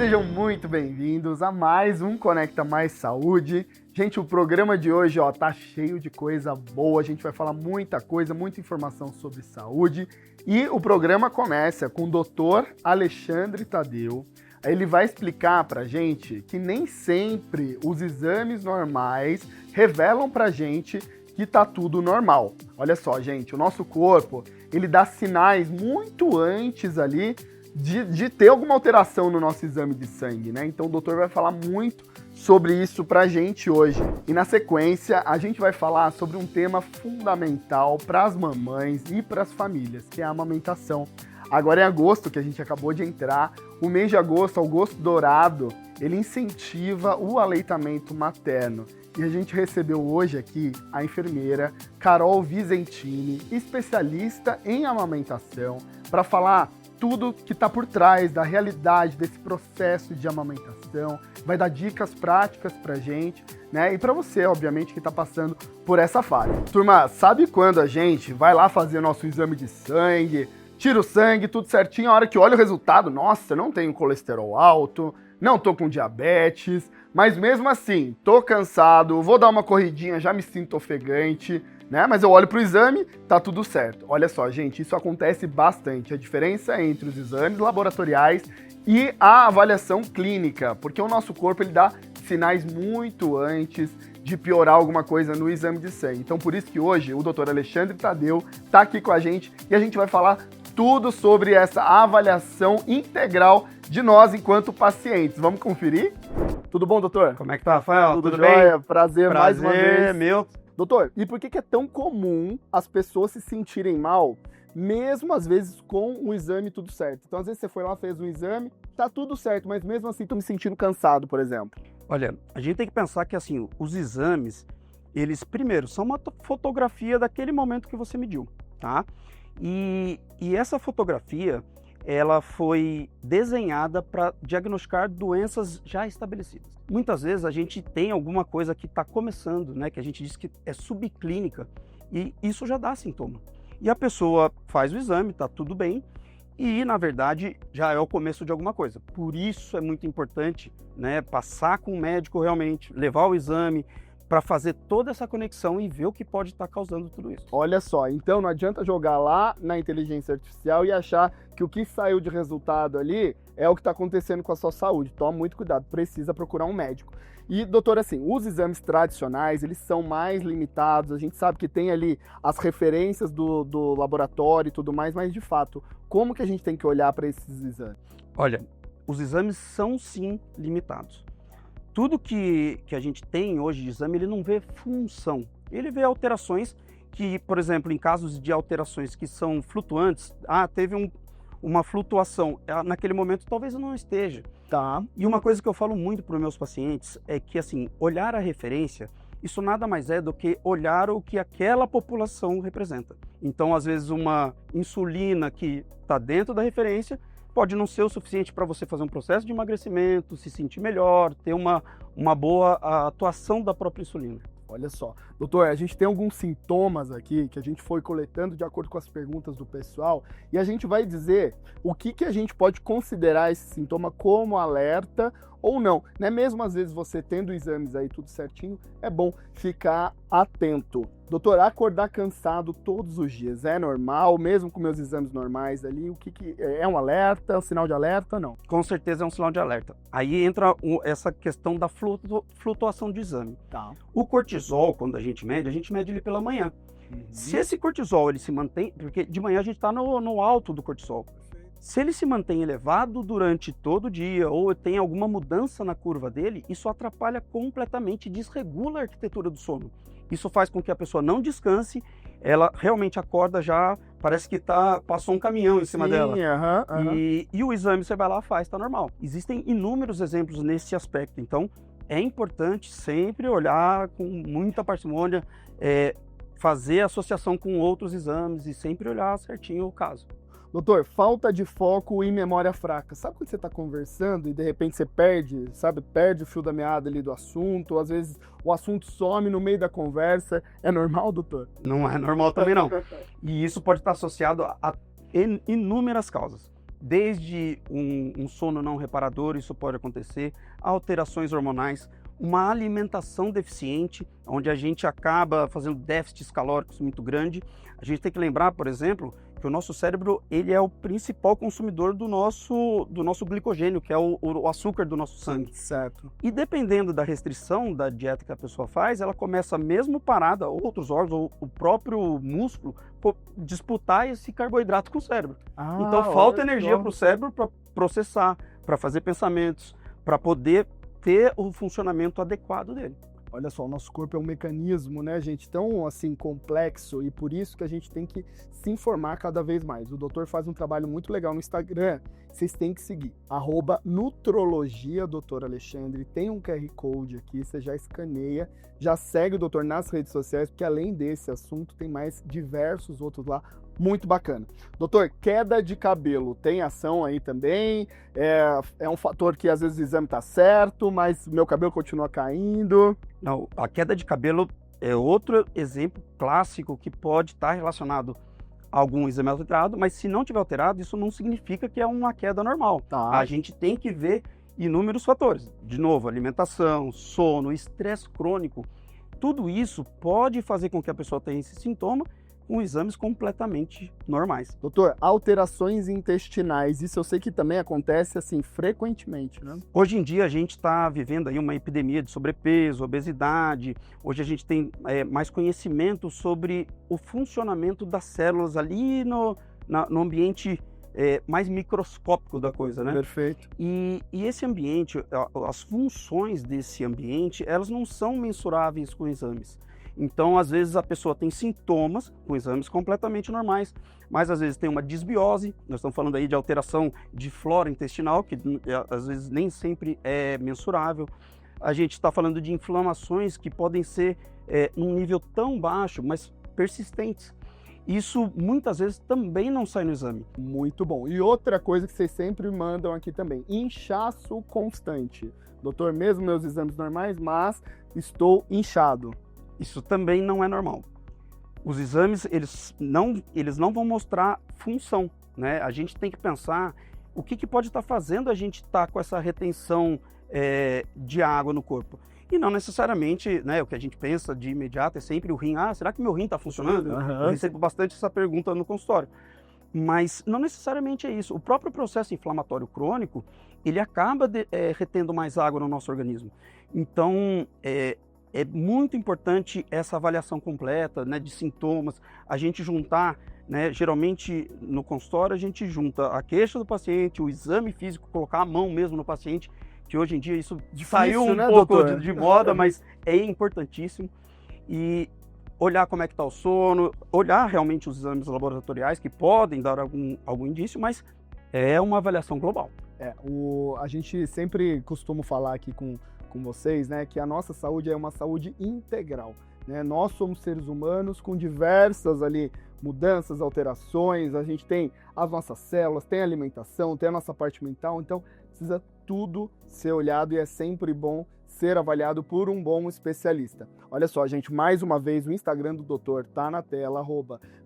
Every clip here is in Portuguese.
Sejam muito bem-vindos a mais um Conecta Mais Saúde. Gente, o programa de hoje, tá cheio de coisa boa. A gente vai falar muita coisa, muita informação sobre saúde. E o programa começa com o Dr. Alexandre Tadeu. Ele vai explicar pra gente que nem sempre os exames normais revelam pra gente que tá tudo normal. Olha só, gente, o nosso corpo, ele dá sinais muito antes ali de ter alguma alteração no nosso exame de sangue, né? Então o doutor vai falar muito sobre isso pra gente hoje. E na sequência, a gente vai falar sobre um tema fundamental para as mamães e para as famílias, que é a amamentação. Agora é agosto, que a gente acabou de entrar, o mês de agosto, agosto dourado, ele incentiva o aleitamento materno. E a gente recebeu hoje aqui a enfermeira Carol Visentini, especialista em amamentação, para falar tudo que está por trás da realidade desse processo de amamentação, vai dar dicas práticas pra gente, né? E para você, obviamente, que está passando por essa fase. Turma, sabe quando a gente vai lá fazer nosso exame de sangue, tira o sangue, tudo certinho, a hora que olha o resultado, nossa, não tenho colesterol alto, não tô com diabetes, mas mesmo assim, tô cansado, vou dar uma corridinha, já me sinto ofegante, né? Mas eu olho pro exame, tá tudo certo. Olha só, gente, isso acontece bastante. A diferença entre os exames laboratoriais e a avaliação clínica, porque o nosso corpo ele dá sinais muito antes de piorar alguma coisa no exame de sangue. Então, por isso que hoje o Dr. Alexandre Tadeu tá aqui com a gente e a gente vai falar tudo sobre essa avaliação integral de nós enquanto pacientes. Vamos conferir? Tudo bom, doutor? Como é que tá, Rafael? Tudo jóia? Bem? Prazer mais uma vez. Meu. Doutor, e por que é tão comum as pessoas se sentirem mal, mesmo às vezes com o exame tudo certo? Então, às vezes você foi lá, fez um exame, tá tudo certo, mas mesmo assim tô me sentindo cansado, por exemplo. Olha, a gente tem que pensar que assim, os exames, eles primeiro são uma fotografia daquele momento que você mediu, tá? E essa fotografia, ela foi desenhada para diagnosticar doenças já estabelecidas. Muitas vezes a gente tem alguma coisa que está começando, né, que a gente diz que é subclínica, e isso já dá sintoma. E a pessoa faz o exame, está tudo bem, e na verdade já é o começo de alguma coisa. Por isso é muito importante, né, passar com o médico realmente, levar o exame, para fazer toda essa conexão e ver o que pode estar causando tudo isso. Olha só, então não adianta jogar lá na inteligência artificial e achar que o que saiu de resultado ali é o que está acontecendo com a sua saúde. Toma muito cuidado, precisa procurar um médico. E, doutor, assim, os exames tradicionais, eles são mais limitados, a gente sabe que tem ali as referências do laboratório e tudo mais, mas, de fato, como que a gente tem que olhar para esses exames? Olha, os exames são, sim, limitados. Tudo que a gente tem hoje de exame, ele não vê função. Ele vê alterações que, por exemplo, em casos de alterações que são flutuantes, teve uma flutuação, naquele momento talvez eu não esteja. Tá. E uma coisa que eu falo muito para os meus pacientes é que, assim, olhar a referência, isso nada mais é do que olhar o que aquela população representa. Então, às vezes, uma insulina que está dentro da referência pode não ser o suficiente para você fazer um processo de emagrecimento, se sentir melhor, ter uma boa atuação da própria insulina. Olha só, doutor, a gente tem alguns sintomas aqui que a gente foi coletando de acordo com as perguntas do pessoal e a gente vai dizer o que a gente pode considerar esse sintoma como alerta ou não, né? Mesmo às vezes você tendo exames aí tudo certinho, é bom ficar atento. Doutor, acordar cansado todos os dias é normal, mesmo com meus exames normais ali, o que é um alerta, um sinal de alerta ou não? Com certeza é um sinal de alerta. Aí entra essa questão da flutuação do exame. Tá. O cortisol, quando a gente mede ele pela manhã. Se esse cortisol ele se mantém, porque de manhã a gente está no alto do cortisol. Se ele se mantém elevado durante todo o dia ou tem alguma mudança na curva dele, isso atrapalha completamente, desregula a arquitetura do sono. Isso faz com que a pessoa não descanse, ela realmente acorda já, parece que passou um caminhão em cima dela. E o exame você vai lá, faz, está normal. Existem inúmeros exemplos nesse aspecto, então é importante sempre olhar com muita parcimônia, fazer associação com outros exames e sempre olhar certinho o caso. Doutor, falta de foco e memória fraca. Sabe quando você está conversando e de repente você perde o fio da meada ali do assunto, ou às vezes o assunto some no meio da conversa. É normal, doutor? Não é normal também não. E isso pode estar associado a inúmeras causas. desde um sono não reparador, isso pode acontecer, alterações hormonais, uma alimentação deficiente, onde a gente acaba fazendo déficits calóricos muito grande. A gente tem que lembrar, por exemplo, que o nosso cérebro ele é o principal consumidor do nosso glicogênio, que é o açúcar do nosso sangue. Certo. E dependendo da restrição da dieta que a pessoa faz, ela começa mesmo parada, outros órgãos, ou o próprio músculo, disputar esse carboidrato com o cérebro. Então falta energia para o cérebro para processar, para fazer pensamentos, para poder ter o funcionamento adequado dele. Olha só, o nosso corpo é um mecanismo, né, gente, tão assim complexo, e por isso que a gente tem que se informar cada vez mais. O doutor faz um trabalho muito legal no Instagram, vocês têm que seguir, @nutrologia Dr. Alexandre, tem um QR Code aqui, você já escaneia, já segue o doutor nas redes sociais, porque além desse assunto tem mais diversos outros lá, muito bacana. Doutor, queda de cabelo, tem ação aí também? É um fator que às vezes o exame tá certo, mas meu cabelo continua caindo. Não, a queda de cabelo é outro exemplo clássico que pode estar relacionado a algum exame alterado, mas se não tiver alterado, isso não significa que é uma queda normal. Tá. A gente tem que ver inúmeros fatores. De novo, alimentação, sono, estresse crônico, tudo isso pode fazer com que a pessoa tenha esse sintoma com exames completamente normais. Doutor, alterações intestinais, isso eu sei que também acontece assim frequentemente, né? Hoje em dia a gente está vivendo aí uma epidemia de sobrepeso, obesidade. Hoje a gente tem mais conhecimento sobre o funcionamento das células ali no ambiente mais microscópico da coisa, né? Perfeito. E esse ambiente, as funções desse ambiente, elas não são mensuráveis com exames. Então, às vezes, a pessoa tem sintomas com exames completamente normais, mas às vezes tem uma disbiose, nós estamos falando aí de alteração de flora intestinal, que às vezes nem sempre é mensurável. A gente está falando de inflamações que podem ser num nível tão baixo, mas persistentes. Isso muitas vezes também não sai no exame. Muito bom. E outra coisa que vocês sempre mandam aqui também, inchaço constante. Doutor, mesmo meus exames normais, mas estou inchado. Isso também não é normal. Os exames, eles não vão mostrar função, né? A gente tem que pensar o que pode estar fazendo a gente estar com essa retenção de água no corpo. E não necessariamente, né, o que a gente pensa de imediato é sempre o rim. Ah, será que meu rim está funcionando? Uhum. Eu recebo bastante essa pergunta no consultório. Mas não necessariamente é isso. O próprio processo inflamatório crônico, ele acaba retendo mais água no nosso organismo. Então, é muito importante essa avaliação completa, né, de sintomas, a gente juntar, né, geralmente no consultório a gente junta a queixa do paciente, o exame físico, colocar a mão mesmo no paciente, que hoje em dia isso saiu um pouco de moda, mas é importantíssimo. E olhar como é que está o sono, olhar realmente os exames laboratoriais que podem dar algum indício, mas é uma avaliação global. A gente sempre costuma falar aqui com vocês, né, que a nossa saúde é uma saúde integral, né? Nós somos seres humanos com diversas ali mudanças, alterações, a gente tem as nossas células, tem a alimentação, tem a nossa parte mental, então precisa tudo ser olhado e é sempre bom ser avaliado por um bom especialista. Olha só, gente, mais uma vez o Instagram do doutor tá na tela,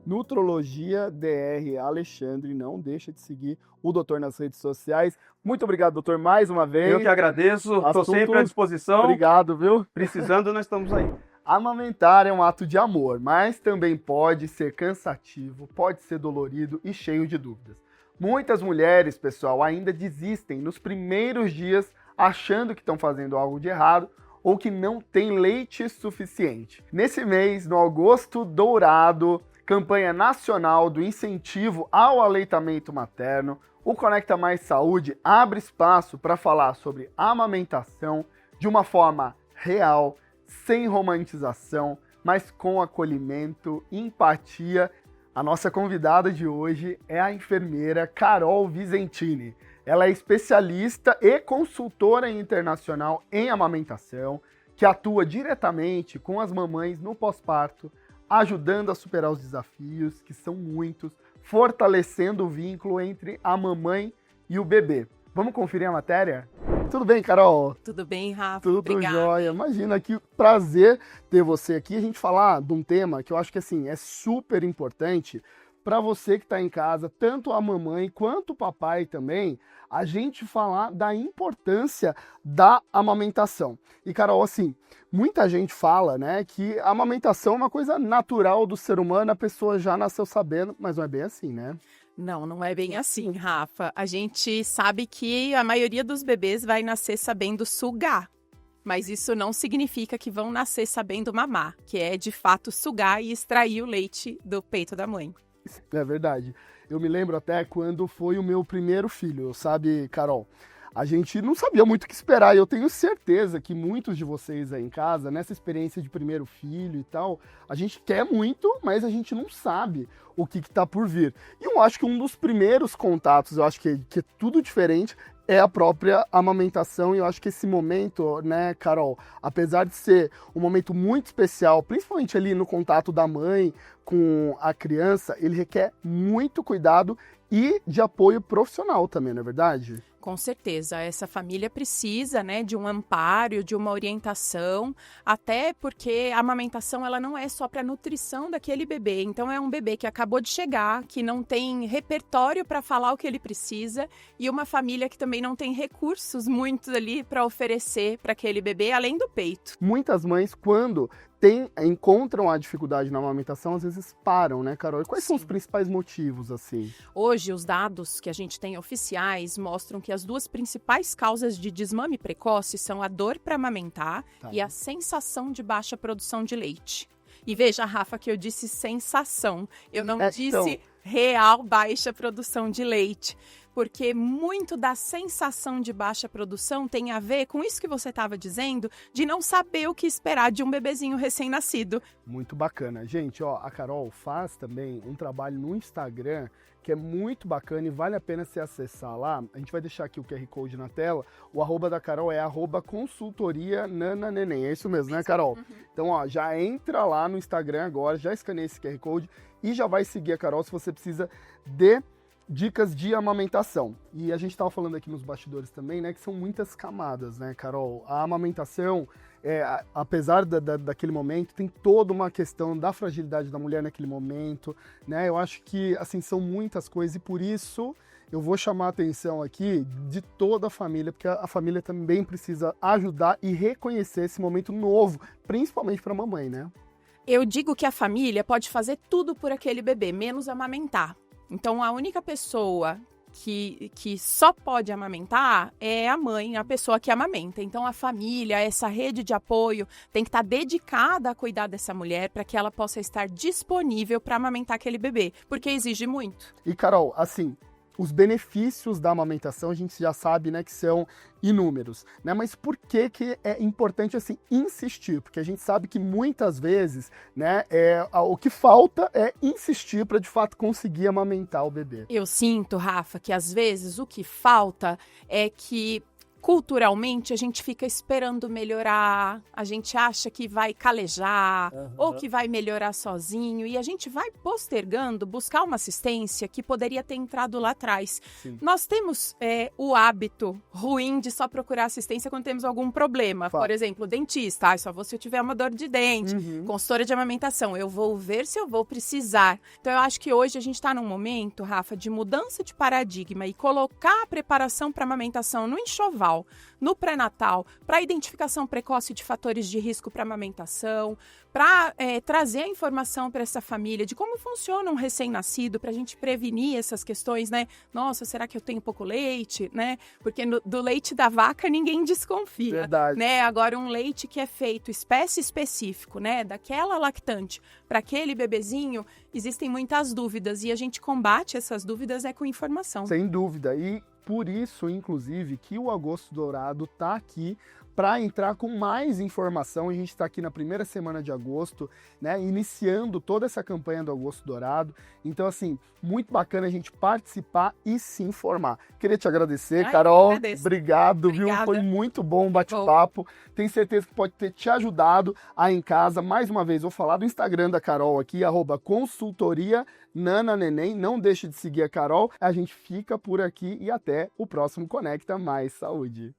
@nutrologiadr_Alexandre, não deixa de seguir o doutor nas redes sociais. Muito obrigado, doutor, mais uma vez. Eu que agradeço, estou sempre à disposição. Obrigado, viu? Precisando, nós estamos aí. Amamentar é um ato de amor, mas também pode ser cansativo, pode ser dolorido e cheio de dúvidas. Muitas mulheres, pessoal, ainda desistem nos primeiros dias achando que estão fazendo algo de errado ou que não tem leite suficiente. Nesse mês, no Agosto Dourado, campanha nacional do incentivo ao aleitamento materno, o Conecta Mais Saúde abre espaço para falar sobre amamentação de uma forma real, sem romantização, mas com acolhimento, empatia. A nossa convidada de hoje é a enfermeira Carol Visentini. Ela é especialista e consultora internacional em amamentação, que atua diretamente com as mamães no pós-parto, ajudando a superar os desafios, que são muitos, fortalecendo o vínculo entre a mamãe e o bebê. Vamos conferir a matéria? Tudo bem, Carol? Tudo bem, Rafa? Tudo Obrigada. jóia. Imagina que prazer ter você aqui, a gente falar de um tema que eu acho que assim é super importante para você que está em casa, tanto a mamãe quanto o papai também, a gente falar da importância da amamentação. E, Carol, assim, muita gente fala, né, que a amamentação é uma coisa natural do ser humano, a pessoa já nasceu sabendo, mas não é bem assim, né? Não, não é bem assim, Rafa. A gente sabe que a maioria dos bebês vai nascer sabendo sugar. Mas isso não significa que vão nascer sabendo mamar, que é de fato sugar e extrair o leite do peito da mãe. É verdade. Eu me lembro até quando foi o meu primeiro filho, sabe, Carol? A gente não sabia muito o que esperar e eu tenho certeza que muitos de vocês aí em casa, nessa experiência de primeiro filho e tal, a gente quer muito, mas a gente não sabe o que está por vir. E eu acho que um dos primeiros contatos, eu acho que é tudo diferente, é a própria amamentação, e eu acho que esse momento, né, Carol, apesar de ser um momento muito especial, principalmente ali no contato da mãe com a criança, ele requer muito cuidado e de apoio profissional também, não é verdade? Com certeza, essa família precisa, né, de um amparo, de uma orientação, até porque a amamentação ela não é só para a nutrição daquele bebê. Então é um bebê que acabou de chegar, que não tem repertório para falar o que ele precisa e uma família que também não tem recursos muitos ali para oferecer para aquele bebê, além do peito. Muitas mães, quando encontram a dificuldade na amamentação, às vezes param, né, Carol? E quais são os principais motivos, assim? Hoje, os dados que a gente tem oficiais mostram que as duas principais causas de desmame precoce são a dor para amamentar e a sensação de baixa produção de leite. E veja, Rafa, que eu disse sensação, eu não disse real baixa produção de leite. Porque muito da sensação de baixa produção tem a ver com isso que você estava dizendo, de não saber o que esperar de um bebezinho recém-nascido. Muito bacana. Gente, ó, a Carol faz também um trabalho no Instagram que é muito bacana e vale a pena você acessar lá. A gente vai deixar aqui o QR Code na tela. O arroba da Carol é @consultoria nananeném. É isso mesmo, né, Carol? Uhum. Então, ó, já entra lá no Instagram agora, já escaneia esse QR Code e já vai seguir a Carol se você precisa de dicas de amamentação. E a gente estava falando aqui nos bastidores também, né, que são muitas camadas, né, Carol? A amamentação, apesar daquele momento, tem toda uma questão da fragilidade da mulher naquele momento, né? Eu acho que, assim, são muitas coisas e por isso eu vou chamar a atenção aqui de toda a família, porque a família também precisa ajudar e reconhecer esse momento novo, principalmente para a mamãe, né? Eu digo que a família pode fazer tudo por aquele bebê, menos amamentar. Então, a única pessoa que só pode amamentar é a mãe, a pessoa que amamenta. Então, a família, essa rede de apoio tem que estar dedicada a cuidar dessa mulher para que ela possa estar disponível para amamentar aquele bebê, porque exige muito. E, Carol, assim, os benefícios da amamentação a gente já sabe, né, que são inúmeros, né? Mas por que é importante, assim, insistir? Porque a gente sabe que muitas vezes, né, o que falta é insistir para de fato conseguir amamentar o bebê. Eu sinto, Rafa, que às vezes o que falta é que culturalmente, a gente fica esperando melhorar, a gente acha que vai calejar ou que vai melhorar sozinho e a gente vai postergando buscar uma assistência que poderia ter entrado lá atrás. Sim. Nós temos o hábito ruim de só procurar assistência quando temos algum problema. Por exemplo, dentista, só vou se eu tiver uma dor de dente, consultora de amamentação, eu vou ver se eu vou precisar. Então, eu acho que hoje a gente está num momento, Rafa, de mudança de paradigma e colocar a preparação para amamentação no enxoval, no pré-natal, para identificação precoce de fatores de risco para amamentação, para trazer a informação para essa família de como funciona um recém-nascido, para a gente prevenir essas questões, né? Nossa, será que eu tenho pouco leite, né? Porque do leite da vaca ninguém desconfia. Verdade. Né? Agora, um leite que é feito espécie específico, né? Daquela lactante para aquele bebezinho, existem muitas dúvidas e a gente combate essas dúvidas com informação. Sem dúvida. E por isso, inclusive, que o Agosto Dourado está aqui para entrar com mais informação. A gente está aqui na primeira semana de agosto, né, iniciando toda essa campanha do Agosto Dourado. Então, assim, muito bacana a gente participar e se informar. Queria te agradecer, Carol. Obrigado, viu? Foi muito bom o bate-papo. Tenho certeza que pode ter te ajudado aí em casa. Mais uma vez, vou falar do Instagram da Carol aqui, @consultoria nananeném. Não deixe de seguir a Carol. A gente fica por aqui e até o próximo Conecta Mais Saúde.